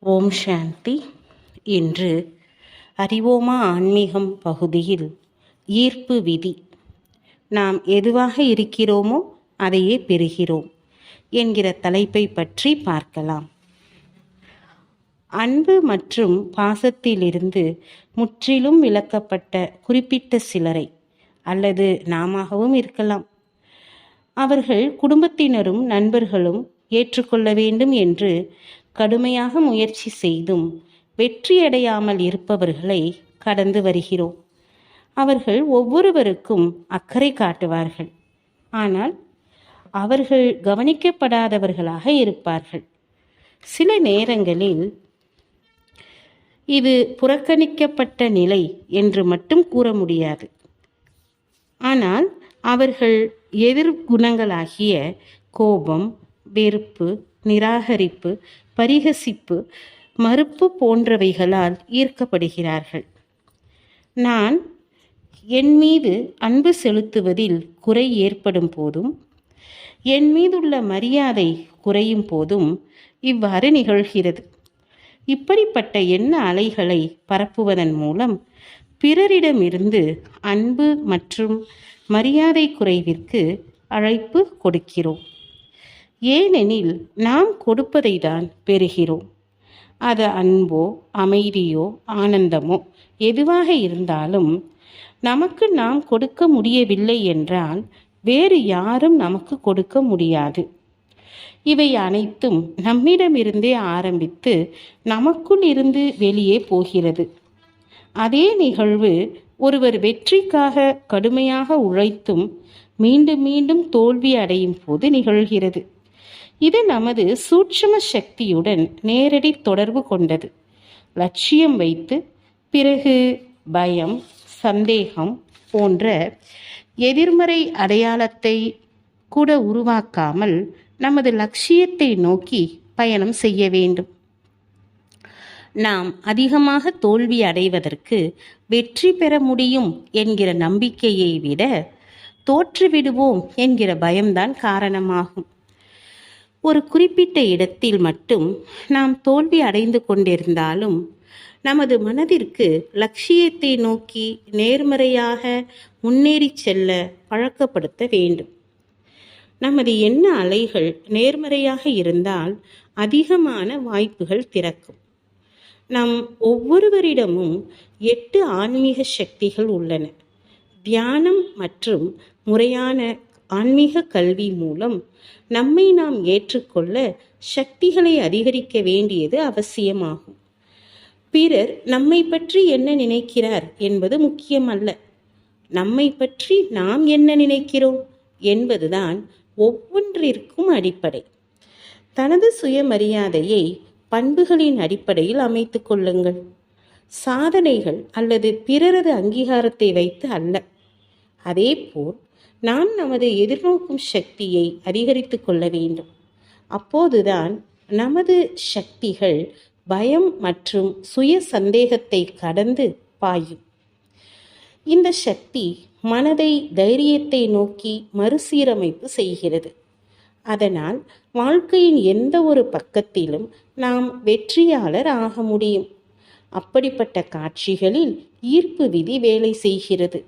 ஓம் சாந்தி. இன்று அறிவோமா ஆன்மீகம் பகுதியில் ஈர்ப்பு விதி, நாம் எதுவாக இருக்கிறோமோ அதையே பெறுகிறோம் என்கிற தலைப்பை பற்றி பார்க்கலாம். அன்பு மற்றும் பாசத்திலிருந்து முற்றிலும் விலக்கப்பட்ட குறிப்பிட்ட சிலரை, அல்லது நாமவும் இருக்கலாம், அவர்கள் குடும்பத்தினரும் நண்பர்களும் ஏற்றுக்கொள்ள வேண்டும் என்று கடுமையாக முயற்சி செய்தும் வெற்றியடையாமல் இருப்பவர்களை கடந்து வருகிறோம். அவர்கள் ஒவ்வொருவருக்கும் அக்கறை காட்டுவார்கள், ஆனால் அவர்கள் கவனிக்கப்படாதவர்களாக இருப்பார்கள். சில நேரங்களில் இது புறக்கணிக்கப்பட்ட நிலை என்று மட்டும் கூற முடியாது, ஆனால் அவர்கள் எதிர்குணங்களாகிய கோபம், வெறுப்பு, நிராகரிப்பு, பரிகசிப்பு, மறுப்பு போன்றவைகளால் ஈர்க்கப்படுகிறார்கள். நான் என் மீது அன்பு செலுத்துவதில் குறை ஏற்படும் போதும், என் மீதுள்ள மரியாதை குறையும் போதும் இவ்வாறு நிகழ்கிறது. இப்படிப்பட்ட எண்ண அலைகளை பரப்புவதன் மூலம் பிறரிடமிருந்து அன்பு மற்றும் மரியாதை குறைவிற்கு அழைப்பு கொடுக்கிறோம். ஏனெனில் நாம் கொடுப்பதை தான் பெறுகிறோம். அது அன்போ, அமைதியோ, ஆனந்தமோ எதுவாக இருந்தாலும் நமக்கு நாம் கொடுக்க முடியவில்லை என்றால் வேறு யாரும் நமக்கு கொடுக்க முடியாது. இவை அனைத்தும் நம்மிடமிருந்தே ஆரம்பித்து நமக்குள் இருந்து வெளியே போகிறது. அதே நிகழ்வு ஒருவர் வெற்றிக்காக கடுமையாக உழைத்தும் மீண்டும் மீண்டும் தோல்வி அடையும் போது நிகழ்கிறது. இது நமது சூட்சும சக்தியுடன் நேரடி தொடர்பு கொண்டது. லட்சியம் வைத்து பிறகு பயம், சந்தேகம் போன்ற எதிர்மறை அடையாளத்தை கூட உருவாக்காமல் நமது லட்சியத்தை நோக்கி பயணம் செய்ய வேண்டும். நாம் அதிகமாக தோல்வி அடைவதற்கு வெற்றி பெற முடியும் என்கிற நம்பிக்கையை விட தோற்றுவிடுவோம் என்கிற பயம்தான் காரணமாகும். ஒரு குறிப்பிட்ட இடத்தில் மட்டும் நாம் தோல்வி அடைந்து கொண்டிருந்தாலும் நமது மனதிற்கு லட்சியத்தை நோக்கி நேர்மறையாக முன்னேறி செல்ல பழக்கப்படுத்த வேண்டும். நமது எண்ண அலைகள் நேர்மறையாக இருந்தால் அதிகமான வாய்ப்புகள் திறக்கும். நம் ஒவ்வொருவரிடமும் 8 ஆன்மீக சக்திகள் உள்ளன. தியானம் மற்றும் முறையான ஆன்மீக கல்வி மூலம் நம்மை நாம் ஏற்றுக்கொள்ள சக்திகளை அதிகரிக்க வேண்டியது அவசியமாகும். பிறர் நம்மை பற்றி என்ன நினைக்கிறார் என்பது முக்கியமல்ல, நம்மை பற்றி நாம் என்ன நினைக்கிறோம் என்பதுதான் ஒவ்வொன்றிற்கும் அடிப்படை. தனது சுயமரியாதையை பண்புகளின் அடிப்படையில் அமைத்து கொள்ளுங்கள். சாதனைகள் அல்லது பிறரது அங்கீகாரத்தை வைத்து அல்ல. அதேபோல் நாம் நமது எதிர்நோக்கும் சக்தியை அதிகரித்து கொள்ள வேண்டும். அப்போதுதான் நமது சக்திகள் பயம் மற்றும் சுய சந்தேகத்தை கடந்து பாயும். இந்த சக்தி மனதை தைரியத்தை நோக்கி மறுசீரமைப்பு செய்கிறது. அதனால் வாழ்க்கையின் எந்த ஒரு பக்கத்திலும் நாம் வெற்றியாளர் ஆக முடியும். அப்படிப்பட்ட காட்சிகளில் ஈர்ப்பு விதி வேலை செய்கிறது.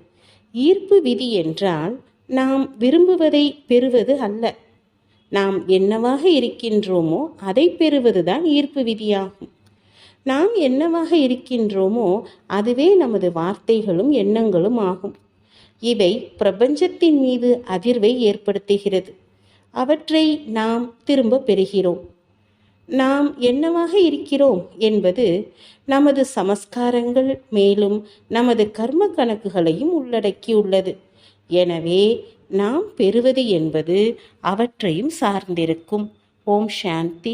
ஈர்ப்பு விதி என்றால் நாம் விரும்புவதை பெறுவது அல்ல, நாம் என்னவாக இருக்கின்றோமோ அதை பெறுவதுதான் ஈர்ப்பு விதியாகும். நாம் என்னவாக இருக்கின்றோமோ அதுவே நமது வார்த்தைகளும் எண்ணங்களும் ஆகும். இவை பிரபஞ்சத்தின் மீது அதிர்வை ஏற்படுத்துகிறது. அவற்றை நாம் திரும்ப பெறுகிறோம். நாம் என்னவாக இருக்கிறோம் என்பது நமது சமஸ்காரங்கள், மேலும் நமது கர்ம கணக்குகளையும் உள்ளடக்கியுள்ளது. எனவே நாம் பெறுவது என்பது அவற்றையும் சார்ந்திருக்கும். ஓம் சாந்தி.